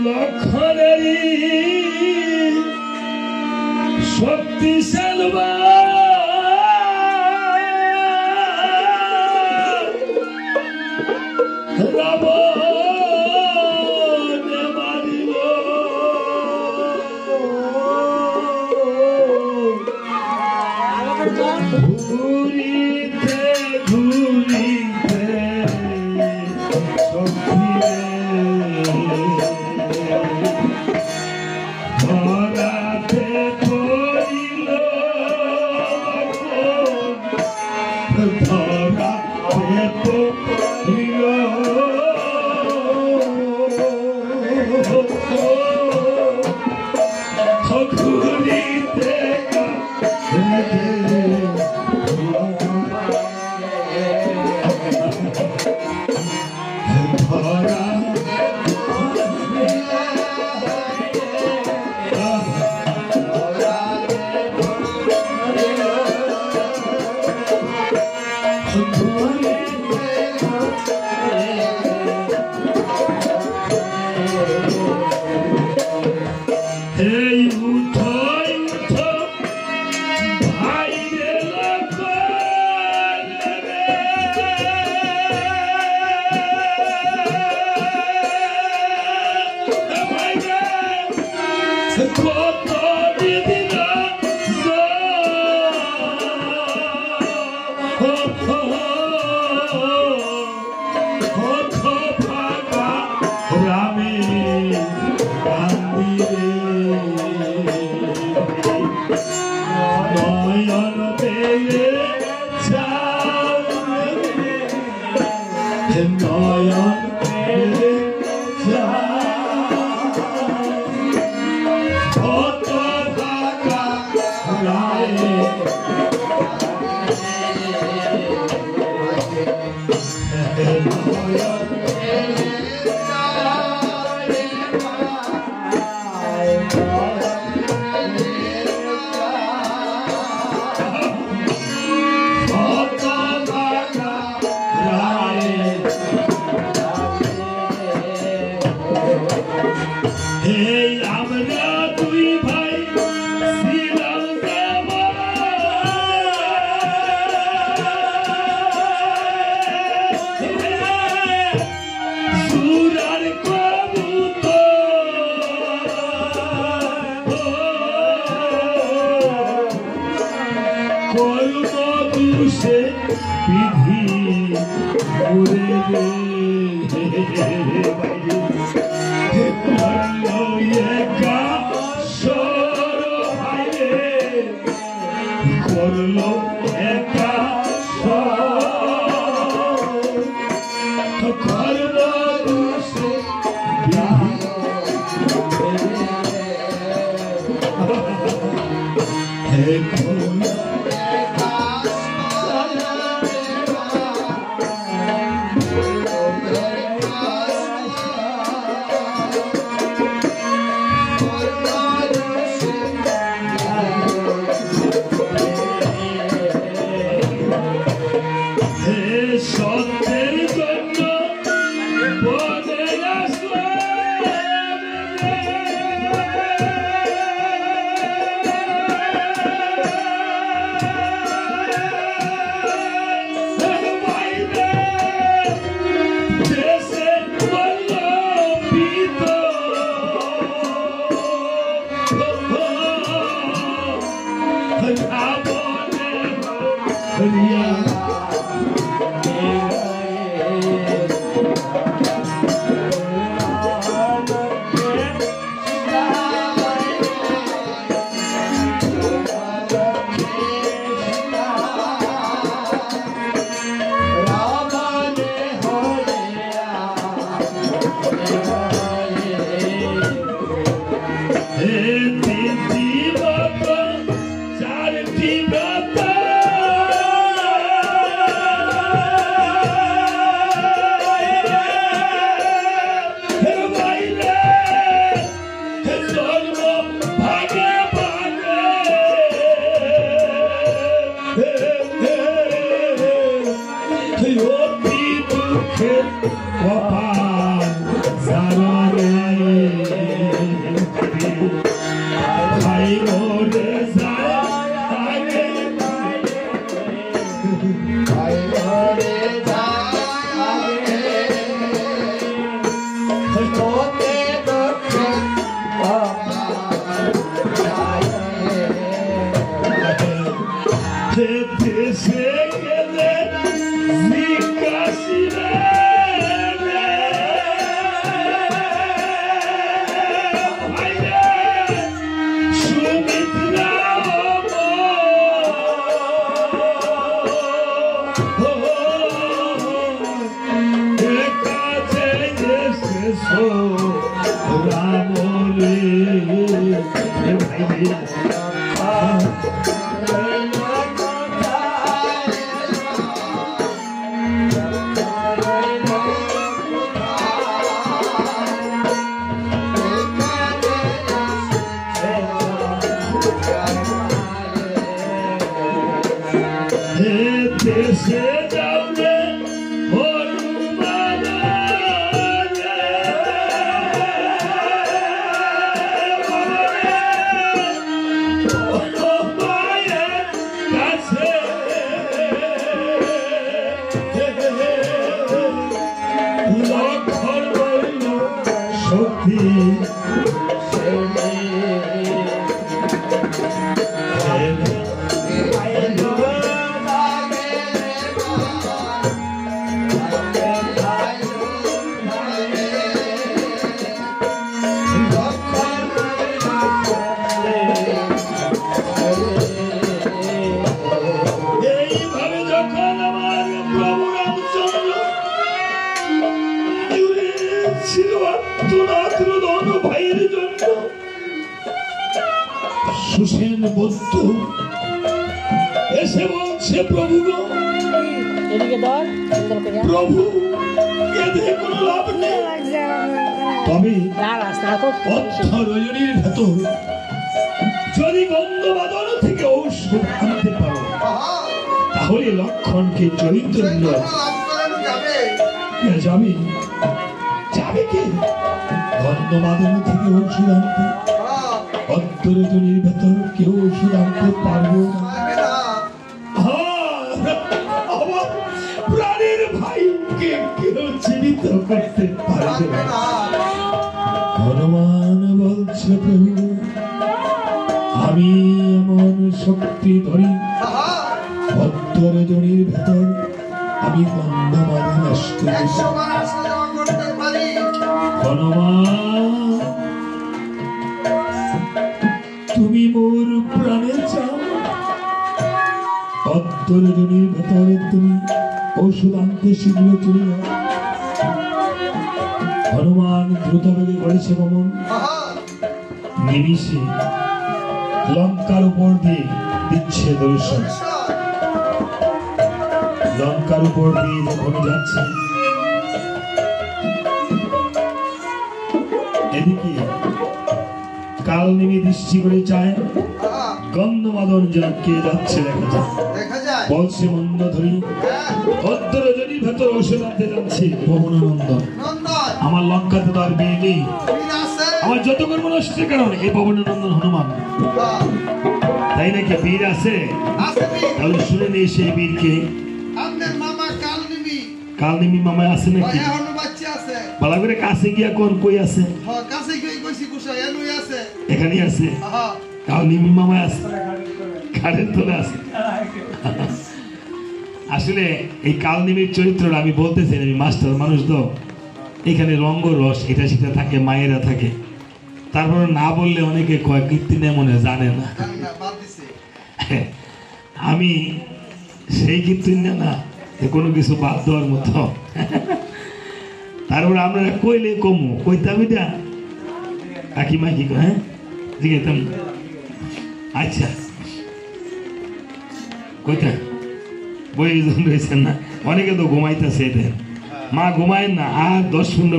লক্ষণেরই শক্তিশালী রাবণে মারিল ঘুরিতে ঘুরিতে শক্তিরে ধরাতে পড়িল ধরাতে পড়িল ঘুরিতে এই উঠো উঠো ভাই রে কত দিদিন কত ফাঁকা রামে নয়ন পেলে নয়ন পেলে কত ফাঁকা রায় আমরা দুই ভাই ছিলাম সুরার কবুতর কর্ম দুষে বিধি ঘুরে রে করলো একা কর্ম দুষে সত্যের জন্য বনে আসলাম দেশে বলল পিত সাথী সুসেন বৌদ্ধ এসে বলছে প্রভু গো, প্রভু এতে কোনো লাভ নেই, তবে রজনীর ভেতর যদি গন্ধবাদন থেকে ঔষধ আনতে পারো তাহলে লক্ষণকে চরিত্র যাবে যাবে কে গন্ধবাদন থেকে ঔষধ আনতে অন্তরজনীর ভেতর কেউ ওষুধ আনতে পারবো না। আমার প্রাণের ভাইকে কেউ জীবিত করতে পারবে না। হনুমান বলছে প্রভু আমি এমন শক্তি ধরি অন্তরজনীর ভেতর আমি গন্ধবাদন আসতে হনুমান তুমি মোর প্রাণে চাও অন্তরজনীর ভেতরে তুমি ওষুধ আনতে শীঘ্র চলে যাও। হনুমান দ্রুত বেগে করেছে গমন, নিমিষে লঙ্কার উপর দিয়ে দিচ্ছে দর্শন। লঙ্কার উপর দিয়ে যখন যাচ্ছে এদিকে কাল নেমে দৃষ্টি করে চায় গন্ধমাদন যেন কে যাচ্ছে দেখা যায় বলছে মন্দ ধরি অন্তরজনীর ভেতর ওষুধ আনতে যাচ্ছে পবননন্দন। আমার লঙ্কাতে তো আর বিয়ে নেই, আমার যত কর্ম নষ্টের কারণে এই পবননন্দন হনুমান, তাই নাকি বীর আছে? তাহলে শুনে নেই সেই বীরকে। কালনিমি মামা আছে নাকি? ভালো করে কাছে গিয়া কোন কই আছে? এখানে আছে কালনিমি মামা আছে, ঘাড়ের তোলে আছে। আসলে এই কালনিমির চরিত্রটা আমি বলতেছি আমি মাস্টার মানুষ তো, এখানে রঙ্গ রস এটা সেটা থাকে, মায়েরা থাকে, তারপর না বললে অনেকে কয় কীর্তি নেই মনে জানে না। আমি সেই কীর্তি না কোনো কিছু বাদ দেওয়ার মতো। তারপর আমরা কইলে কমু কইতাম এটা কাকিমা কি কয়, হ্যাঁ জিজ্ঞেতাম আচ্ছা কইতা বই রয়েছেন না, অনেকে তো ঘুমাইতেছে, মা ঘুমায় না আর 10-15